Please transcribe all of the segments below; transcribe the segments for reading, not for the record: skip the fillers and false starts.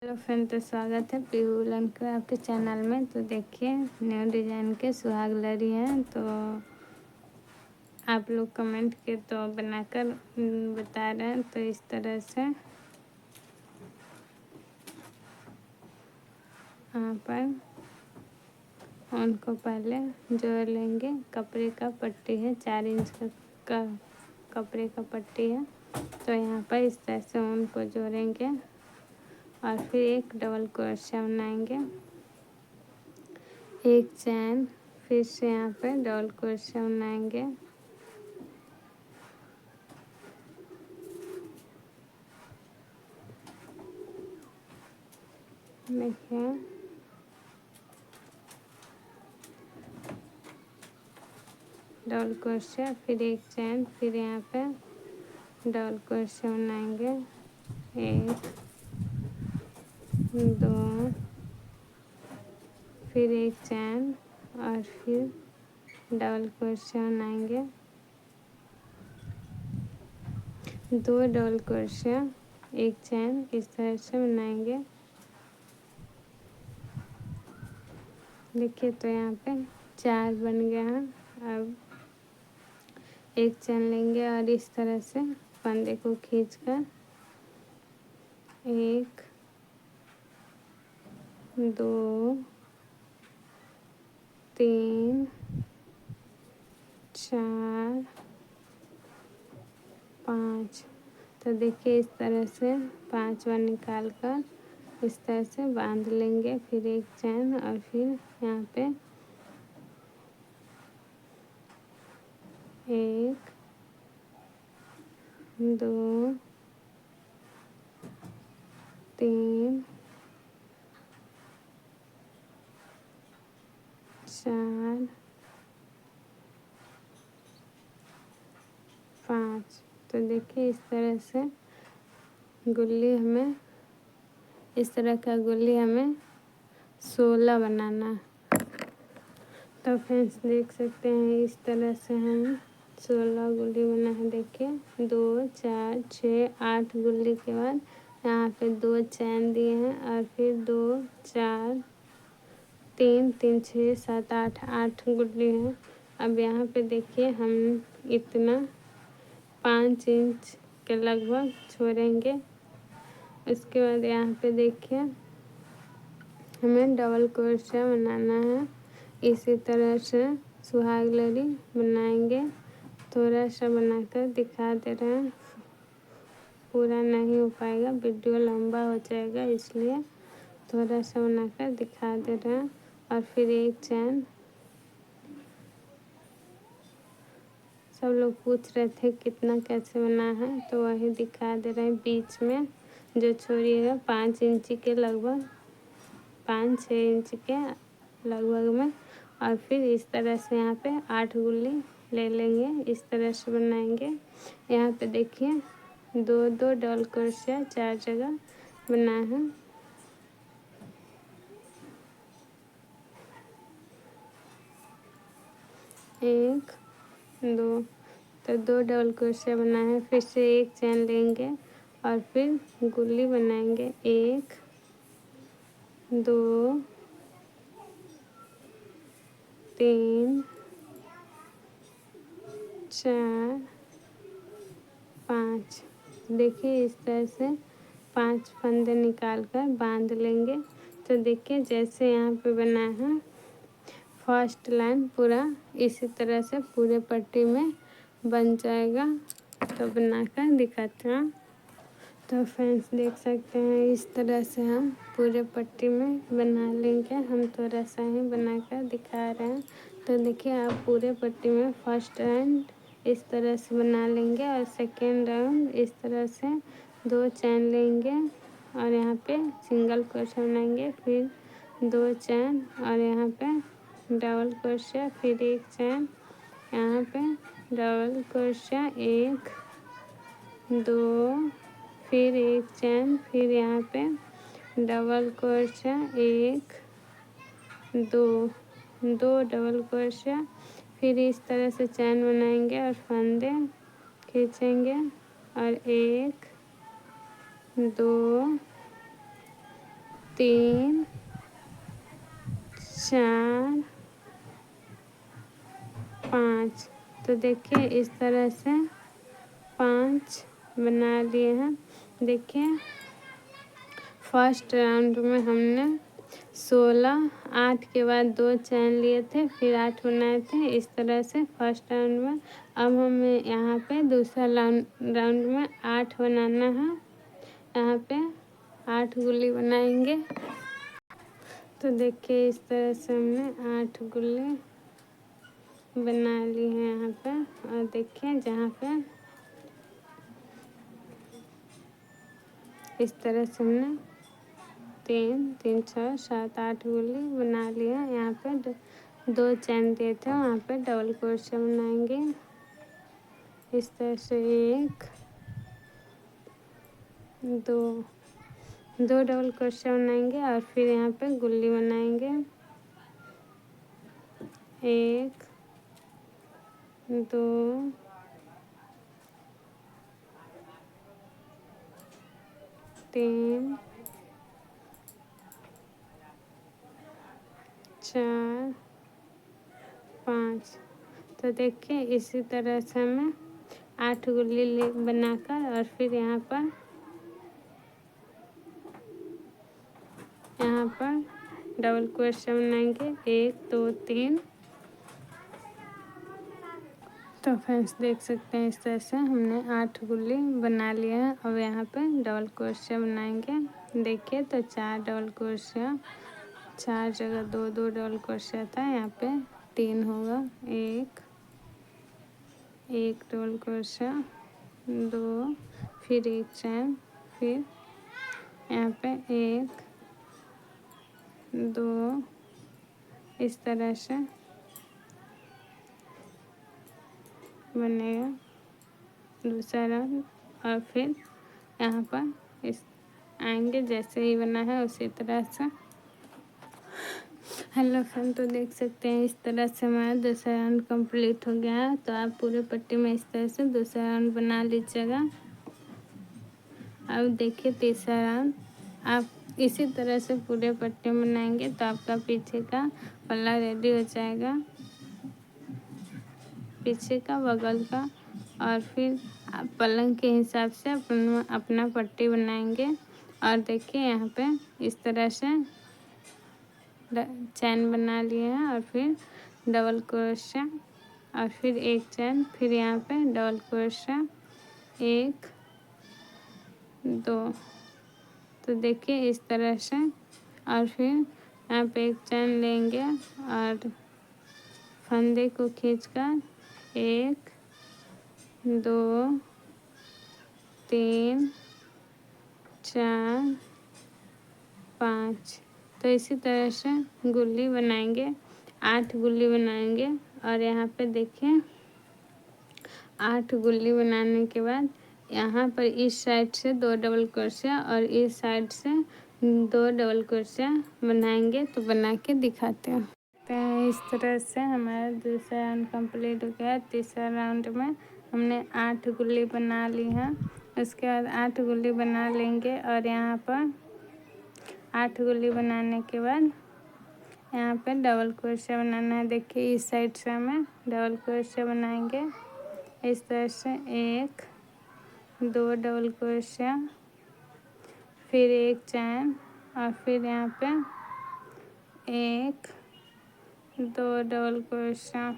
Hello friend, तो स्वागत है पीहू वूलन क्राफ्ट के चैनल में। तो देखिए न्यू डिज़ाइन के सुहाग लड़ी हैं। तो आप लोग कमेंट के तो बनाकर बता रहे हैं। तो इस तरह से यहाँ पर उनको पहले जोड़ लेंगे। कपड़े का पट्टी है, 4 इंच का कपड़े का पट्टी है। तो यहाँ पर इस तरह से उनको जोड़ेंगे और फिर एक डबल क्रोशिया बनाएंगे, एक चैन, फिर से यहाँ पे डबल क्रोशिया बनाएंगे, देखिए डबल क्रोशिया, फिर एक चैन, फिर यहाँ पे डबल क्रोशिया बनाएंगे, 1 2, फिर एक चैन और फिर डबल क्रोशिया बनाएंगे, 2 डबल क्रोशिया, एक चैन, इस तरह से बनाएंगे। देखिए तो यहाँ पे 4 बन गया है। अब एक चैन लेंगे और इस तरह से फंदे को खींचकर 1 2 3 4 5। तो देखिए इस तरह से 5वां निकाल कर इस तरह से बांध लेंगे, फिर एक चैन और फिर यहाँ पे 1 2 3 4 5। तो देखिए इस तरह से गुल्ली हमें, इस तरह का गुल्ली हमें 16 बनाना। तो फ्रेंड्स देख सकते हैं इस तरह से हम 16 गुल्ली बना है। देखिए 2 4 6 8 गुल्ली के बाद यहाँ पे 2 चैन दिए हैं और फिर 2 4 3 3 6 7 8 गुल्ली हैं। अब यहाँ पे देखिए हम इतना 5 इंच के लगभग छोड़ेंगे। उसके बाद यहाँ पे देखिए हमें डबल क्रोशिया बनाना है। इसी तरह से सुहाग लड़ी बनाएंगे। थोड़ा सा बनाकर दिखा दे रहे हैं, पूरा नहीं हो पाएगा, वीडियो लंबा हो जाएगा, इसलिए थोड़ा सा बनाकर दिखा दे रहे हैं। और फिर एक चैन। सब लोग पूछ रहे थे कितना कैसे बना है, तो वही दिखा दे रहे हैं। बीच में जो छोड़िएगा 5 इंच के लगभग, 5-6 इंच के लगभग में। और फिर इस तरह से यहाँ पे 8 गुल्ली ले लेंगे, इस तरह से बनाएंगे। यहाँ पे देखिए 2-2 डबल क्रोशिया 4 जगह बना है। एक 2, तो 2 डबल क्रोशिया बना है। फिर से एक चैन लेंगे और फिर गुल्ली बनाएंगे, 1 2 3 4 5। देखिए इस तरह से 5 फंदे निकाल कर बांध लेंगे। तो देखिए जैसे यहाँ पे बना है फर्स्ट लाइन, पूरा इसी तरह से पूरे पट्टी में बन जाएगा। तो बनाकर दिखाते हैं। तो फ्रेंड्स देख सकते हैं इस तरह से हम पूरे पट्टी में बना लेंगे। हम थोड़ा सा ही बनाकर दिखा रहे हैं। तो देखिए आप पूरे पट्टी में फर्स्ट राउंड इस तरह से बना लेंगे और सेकेंड राउंड इस तरह से 2 चैन लेंगे और यहाँ पे सिंगल क्रोशिया बनाएंगे, फिर 2 चैन और यहाँ पे डबल क्रोशिया, फिर एक चैन, यहाँ पे डबल क्रोशिया 1 2, फिर एक चैन, फिर यहाँ पे डबल क्रोशिया 1 2 2 डबल क्रोशिया, फिर इस तरह से चैन बनाएंगे और फंदे खींचेंगे और 1 2 3 4 5। तो देखिए इस तरह से 5 बना लिए हैं। देखिए फर्स्ट राउंड में हमने 16, 8 के बाद 2 चैन लिए थे, फिर 8 बनाए थे। इस तरह से फर्स्ट राउंड में। अब हमें यहाँ पे दूसरा राउंड में 8 बनाना है। यहाँ पे 8 गुल्ली बनाएंगे। तो देखिए इस तरह से हमने 8 गुल्ली बना ली है यहाँ पे। और देखिए जहाँ पे इस तरह से हमने 3 3 6 7 8 गुल्ली बना लिया। यहाँ पे 2 चैन दिए थे, वहाँ पे डबल क्रोशिया बनाएंगे। इस तरह से 1 2 2 डबल क्रोशिया बनाएंगे और फिर यहाँ पे गुल्ली बनाएंगे। 1 2 3 4 5। तो देखिए इसी तरह से हमें 8 गुल्ली बनाकर और फिर यहाँ पर डबल क्रोशिया बनाएंगे। 1 2 3। तो फ्रेंड्स देख सकते हैं इस तरह से हमने 8 गुल्ली बना लिया है। अब यहाँ पे डबल क्रोशिया बनाएंगे। देखिए तो 4 डबल क्रोशिया, 4 जगह 2 2 डबल क्रोशिया था, यहाँ पे 3 होगा। 1 डबल क्रोशिया, 2, फिर 1 चैन, फिर यहाँ पे 1 2। इस तरह से बनेगा दूसरा राउंड। और फिर यहाँ पर इस आएंगे जैसे ही बना है उसी तरह से। हेलो फ्रेंड, तो देख सकते हैं इस तरह से हमारा दूसरा राउंड कंप्लीट हो गया है। तो आप पूरे पट्टी में इस तरह से दूसरा राउंड बना लीजिएगा। अब देखिए तीसरा राउंड आप इसी तरह से पूरे पट्टी में बनाएंगे तो आपका पीछे का पल्ला रेडी हो जाएगा, पीछे का बगल का। और फिर आप पलंग के हिसाब से अपना पट्टी बनाएंगे। और देखिए यहाँ पे इस तरह से चैन बना लिए हैं और फिर डबल क्रोशिया और फिर 1 चैन, फिर यहाँ पे डबल क्रोशिया 1 2। तो देखिए इस तरह से। और फिर यहाँ पे 1 चैन लेंगे और फंदे को खींचकर 1 2 3 4 5। तो इसी तरह से गुल्ली बनाएंगे, 8 गुल्ली बनाएंगे। और यहाँ पे देखिए 8 गुल्ली बनाने के बाद यहाँ पर इस साइड से 2 डबल क्रोशिया और इस साइड से 2 डबल क्रोशिया बनाएंगे। तो बना के दिखाते हैं। इस तरह से हमारा दूसरा राउंड कंप्लीट हो गया। तीसरा राउंड में हमने 8 गुल्ली बना ली है। उसके बाद 8 गुल्ली बना लेंगे और यहाँ पर 8 गुल्ली बनाने के बाद यहाँ पे डबल क्रोशिया बनाना है। देखिए इस साइड से हमें डबल क्रोशिया बनाएंगे। इस तरह से 1 2 डबल क्रोशिया, फिर 1 चैन और फिर यहाँ पे 1 2 डबल क्रोशिया।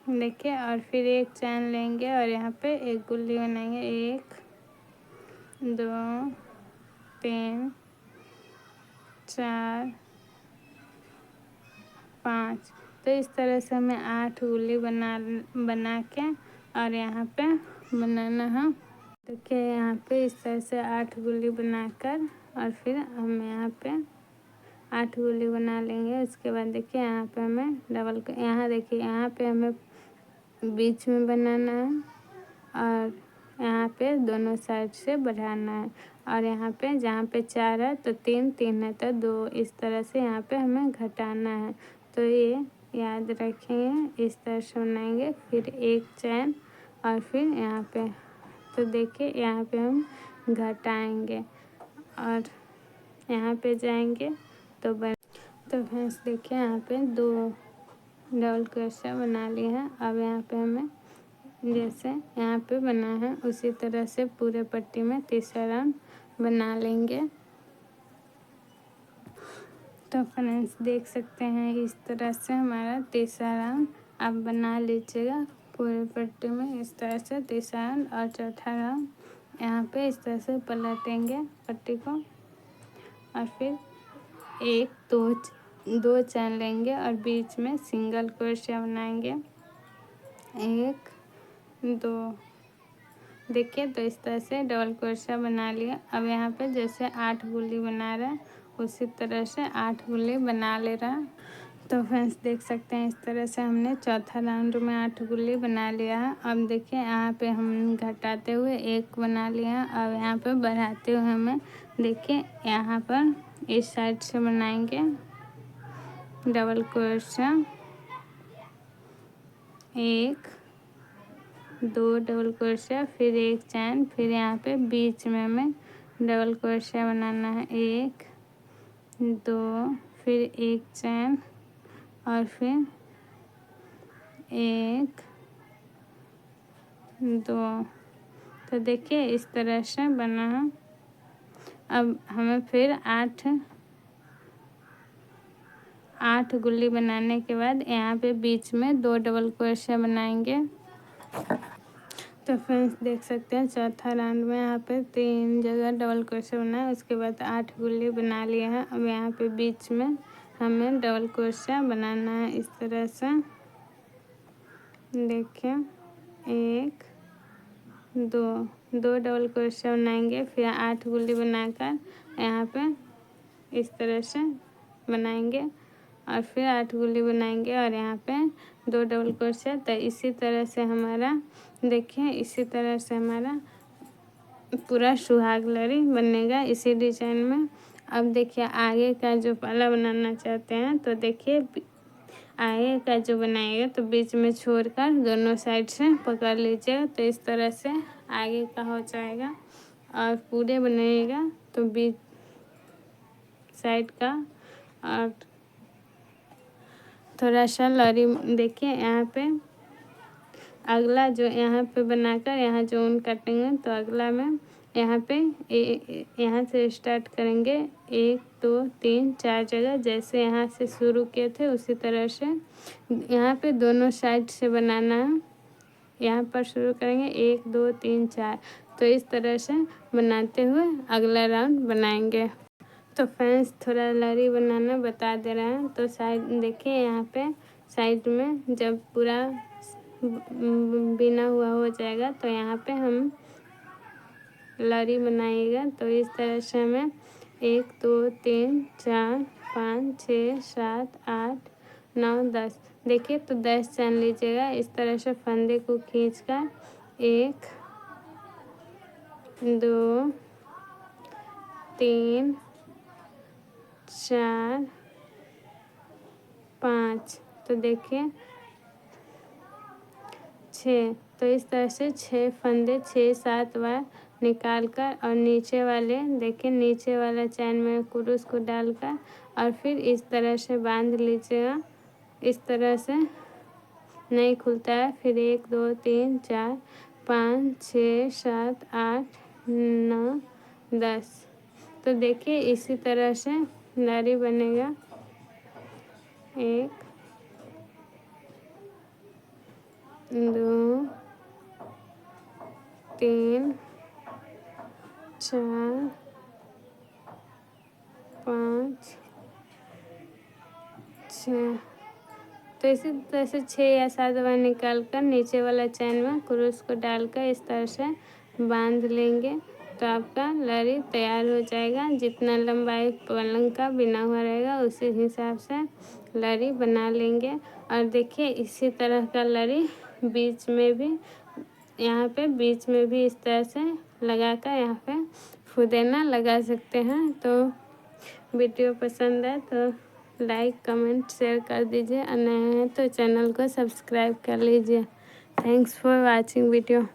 देखिए और फिर 1 चैन लेंगे और यहाँ पे 1 गुल्ली बनाएंगे। 1 2 3 4 5। तो इस तरह से हमें 8 गुल्ली बना के और यहाँ पे बनाना है। देखिए यहाँ पे इस तरह से 8 गुल्ली बनाकर और फिर हम यहाँ पे 8 गुल्ली बना लेंगे। उसके बाद देखिए यहाँ पे हमें यहाँ देखिए यहाँ पे हमें बीच में बनाना है और यहाँ पे दोनों साइड से बढ़ाना है। और यहाँ पे जहाँ पे 4 है तो 3 3 है तो 2, इस तरह से यहाँ पे हमें घटाना है। तो ये याद रखेंगे, इस तरह से बनाएंगे। फिर 1 चैन और फिर यहाँ पे। तो देखिए यहाँ पे हम घटाएंगे और यहाँ पे जाएंगे तो फ्रेंड्स देखिए यहाँ पे 2 डबल क्रोशिया बना लिए हैं। अब यहाँ पे हमें जैसे यहाँ पे बना है उसी तरह से पूरे पट्टी में तीसरा राउंड बना लेंगे। तो फ्रेंड्स देख सकते हैं इस तरह से हमारा तीसरा राउंड आप बना लीजिएगा पूरे पट्टी में इस तरह से तीसरा राउंड। और चौथा राउंड यहाँ पे इस तरह से पलटेंगे पट्टी को और फिर 1 2 चैन लेंगे और बीच में सिंगल क्रोशिया बनाएंगे 1 2। देखिए तो इस तरह से डबल क्रोशिया बना लिया। अब यहाँ पे जैसे 8 गुल्ली बना रहा है उसी तरह से 8 गुल्ली बना ले रहा है। तो फ्रेंड्स देख सकते हैं इस तरह से हमने चौथा राउंड में 8 गुल्ली बना लिया है। अब देखिए यहाँ पे हम घटाते हुए 1 बना लिया है। अब यहाँ पे बढ़ाते हुए हमें देखिए यहाँ पर इस साइड से बनाएंगे डबल क्रोशिया 1 2 डबल क्रोशिया फिर 1 चैन फिर यहाँ पे बीच में हमें डबल क्रोशिया बनाना है 1 2 फिर 1 चैन और फिर 1 2। तो देखिए इस तरह से बना है। अब हमें फिर 8 गुल्ली बनाने के बाद यहाँ पे बीच में 2 डबल क्रोशिया बनाएंगे। तो फ्रेंड्स देख सकते हैं चौथा राउंड में यहाँ पे 3 जगह डबल क्रोशिया बना है। उसके बाद 8 गुल्ली बना लिए हैं। अब यहाँ पे बीच में हमें डबल क्रोशिया बनाना है इस तरह से। देखिए 1 2 डबल क्रोशिया बनाएंगे फिर 8 गुल्ली बनाकर यहाँ पे इस तरह से बनाएंगे और फिर 8 गुल्ली बनाएंगे और यहाँ पे 2 डबल क्रोशिया। तो इसी तरह से हमारा देखिए इसी तरह से हमारा पूरा सुहाग लड़ी बनेगा इसी डिजाइन में। अब देखिए आगे का जो पाला बनाना चाहते हैं तो देखिए आगे का जो बनाएगा तो बीच में छोड़कर दोनों साइड से पकड़ लीजिएगा तो इस तरह से आगे का हो जाएगा। और पूरे बनाइएगा तो बीच साइड का और थोड़ा सा लड़ी देखिए यहाँ पे अगला जो यहाँ पे बनाकर यहाँ जो ऊन काटेंगे तो अगला में यहाँ पे यहाँ से स्टार्ट करेंगे 1 2 3 4 जगह जैसे यहाँ से शुरू किए थे उसी तरह से यहाँ पे दोनों साइड से बनाना है। यहाँ पर शुरू करेंगे 1 2 3 4 तो इस तरह से बनाते हुए अगला राउंड बनाएंगे। तो फ्रेंड्स थोड़ा लड़ी बनाना बता दे रहे हैं। तो साइड देखिए यहाँ पे साइड में जब पूरा बिना हुआ हो जाएगा तो यहाँ पे हम लड़ी बनाइएगा। तो इस तरह से हमें 1 2 3 4 5 6 7 8 9 10 देखिए तो 10 चैन लीजिएगा इस तरह से फंदे को खींचकर 1 2 3 4 5 तो देखिए 6 तो इस तरह से 6 फंदे 6-7 बार निकाल कर और नीचे वाले देखिए नीचे वाला चैन में कुरुस को डालकर और फिर इस तरह से बांध लीजिएगा। इस तरह से नहीं खुलता है। फिर 1 2 3 4 5 6 7 8 9 10 तो देखिए इसी तरह से लड़ी बनेगा। 1 2 3 4 5 6 तो इसी तरह से 6 या 7 बार निकाल कर नीचे वाला चैन में क्रूस को डालकर इस तरह से बांध लेंगे तो आपका लड़ी तैयार हो जाएगा। जितना लंबाई पलंग का बिना हुआ रहेगा उसी हिसाब से लड़ी बना लेंगे। और देखिए इसी तरह का लड़ी बीच में भी यहाँ पे बीच में भी इस तरह से लगाकर यहाँ पे फुदेना लगा सकते हैं। तो वीडियो पसंद है तो लाइक कमेंट शेयर कर दीजिए और नए हैं तो चैनल को सब्सक्राइब कर लीजिए। Thanks for watching video.